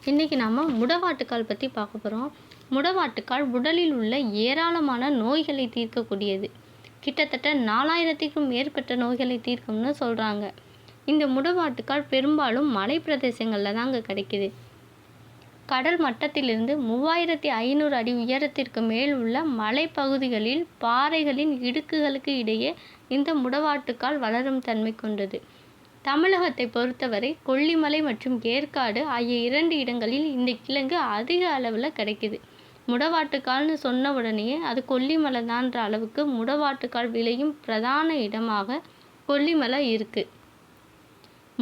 இன்றைக்கி நம்ம முடவாட்டுக்கால் பற்றி பார்க்க போகிறோம். முடவாட்டுக்கால் உடலில் உள்ள ஏராளமான நோய்களை தீர்க்கக்கூடியது. கிட்டத்தட்ட 4000க்கும் மேற்பட்ட நோய்களை தீர்க்கும்னு சொல்கிறாங்க. இந்த முடவாட்டுக்கால் பெரும்பாலும் மலை பிரதேசங்களில் தாங்க கிடைக்கிது. கடல் மட்டத்திலிருந்து 3500 அடி உயரத்திற்கு மேல் உள்ள மலைப்பகுதிகளில் பாறைகளின் இடுக்குகளுக்கு இடையே இந்த முடவாட்டுக்கால் வளரும் தன்மை கொண்டது. தமிழகத்தை பொறுத்தவரை கொல்லிமலை மற்றும் ஏற்காடு ஆகிய 2 இடங்களில் இந்த கிழங்கு அதிக அளவில் கிடைக்குது. முடவாட்டுக்கால்னு சொன்ன உடனேயே அது கொல்லிமலை தான்ற அளவுக்கு முடவாட்டுக்கால் விளையும் பிரதான இடமாக கொல்லிமலை இருக்குது.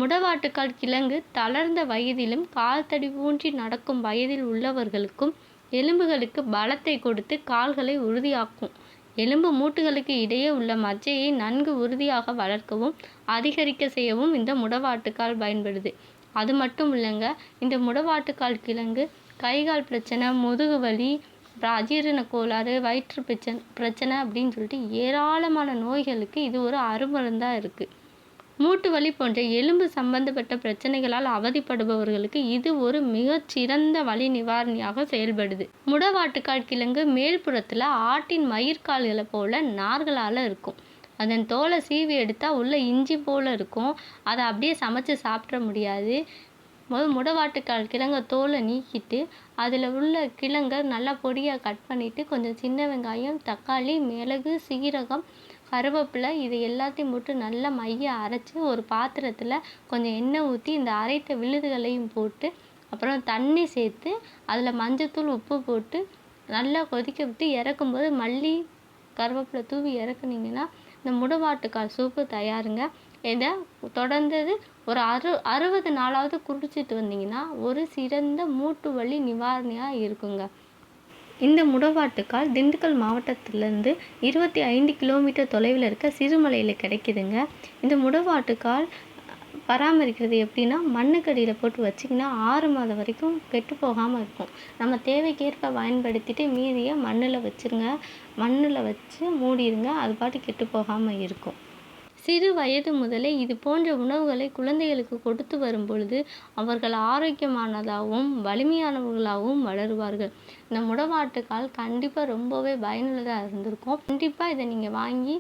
முடவாட்டுக்கால் கிழங்கு தளர்ந்த வயதிலும் கால் தடி ஊன்றி நடக்கும் வயதில் உள்ளவர்களுக்கும் எலும்புகளுக்கு பலத்தை கொடுத்து கால்களை உறுதியாக்கும். எலும்பு மூட்டுகளுக்கு இடையே உள்ள மஜ்ஜையை நன்கு உறுதியாக வளர்க்கவும் அதிகரிக்க செய்யவும் இந்த முடவாட்டுக்கால் பயன்படுது. அது மட்டும் இல்லைங்க, இந்த முடவாட்டுக்கால் கிழங்கு கைகால் பிரச்சனை, முதுகு வலி, அஜீரண கோளாறு, வயிற்று பிரச்சனை அப்படின்னு சொல்லிட்டு ஏராளமான நோய்களுக்கு இது ஒரு அருமருந்தாக இருக்குது. மூட்டு வலி போன்ற எலும்பு சம்பந்தப்பட்ட பிரச்சனைகளால் அவதிப்படுபவர்களுக்கு இது ஒரு மிகச்சிறந்த வலி நிவாரணியாக செயல்படுது. முடவாட்டுக்கால் கிழங்கு மேல்புறத்தில் ஆட்டின் மயிர்கால்களை போல நார்களால் இருக்கும். அதன் தோலை சீவி எடுத்தால் உள்ள இஞ்சி போல் இருக்கும். அதை அப்படியே சமைச்சு சாப்பிட முடியாது. முடவாட்டுக்கால் கிழங்கை தோலை நீக்கிட்டு அதில் உள்ள கிழங்கை நல்லா பொடியாக கட் பண்ணிவிட்டு கொஞ்சம் சின்ன வெங்காயம், தக்காளி, மிளகு, சீரகம், கருவேப்பிலை இது எல்லாத்தையும் போட்டு நல்லா மைய அரைச்சி ஒரு பாத்திரத்தில் கொஞ்சம் எண்ணெய் ஊற்றி இந்த அரைத்த விழுதுகளையும் போட்டு அப்புறம் தண்ணி சேர்த்து அதில் மஞ்சத்தூள், உப்பு போட்டு நல்லா கொதிக்க விட்டு இறக்கும்போது மல்லி, கருவேப்பிலை தூவி இறக்குனீங்கன்னா இந்த முடவாட்டுக்கால் சூப்பு தயாருங்க. இதை தொடர்ந்தது ஒரு 60 நாளாவது குடிச்சிட்டு வந்தீங்கன்னா ஒரு சிறந்த மூட்டு வலி நிவாரணியாக இருக்குங்க. இந்த முடவாட்டுக்கால் திண்டுக்கல் மாவட்டத்திலேருந்து 25 கிலோமீட்டர் தொலைவில் இருக்க சிறுமலையில் கிடைக்குதுங்க. இந்த முடவாட்டுக்கால் பராமரிக்கிறது எப்படின்னா, மண்ணுக்கடியில் போட்டு வச்சிங்கன்னா 6 மாதம் வரைக்கும் கெட்டு போகாமல் இருக்கும். நம்ம தேவைக்கேற்ப பயன்படுத்திட்டு மீதியை மண்ணில் வச்சுருங்க. மண்ணில் வச்சு மூடிடுங்க. அது பாட்டு கெட்டு போகாமல் இருக்கும். சிறு வயது முதலே இது போன்ற உணவுகளை குழந்தைகளுக்கு கொடுத்து வரும் பொழுது அவர்கள் ஆரோக்கியமானதாகவும் வலிமையானவர்களாகவும் வளருவார்கள். இந்த முடவாட்டுக்கால் கண்டிப்பாக ரொம்பவே பயனுள்ளதாக இருந்திருக்கும். கண்டிப்பாக இதை நீங்கள் வாங்கி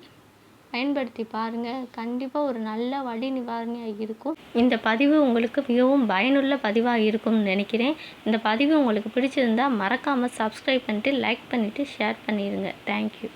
பயன்படுத்தி பாருங்கள். கண்டிப்பாக ஒரு நல்ல வலி நிவாரணியாக இருக்கும். இந்த பதிவு உங்களுக்கு மிகவும் பயனுள்ள பதிவாக இருக்கும்னு நினைக்கிறேன். இந்த பதிவு உங்களுக்கு பிடிச்சிருந்தால் மறக்காமல் சப்ஸ்கிரைப் பண்ணிட்டு லைக் பண்ணிவிட்டு ஷேர் பண்ணிடுங்க. தேங்க்யூ.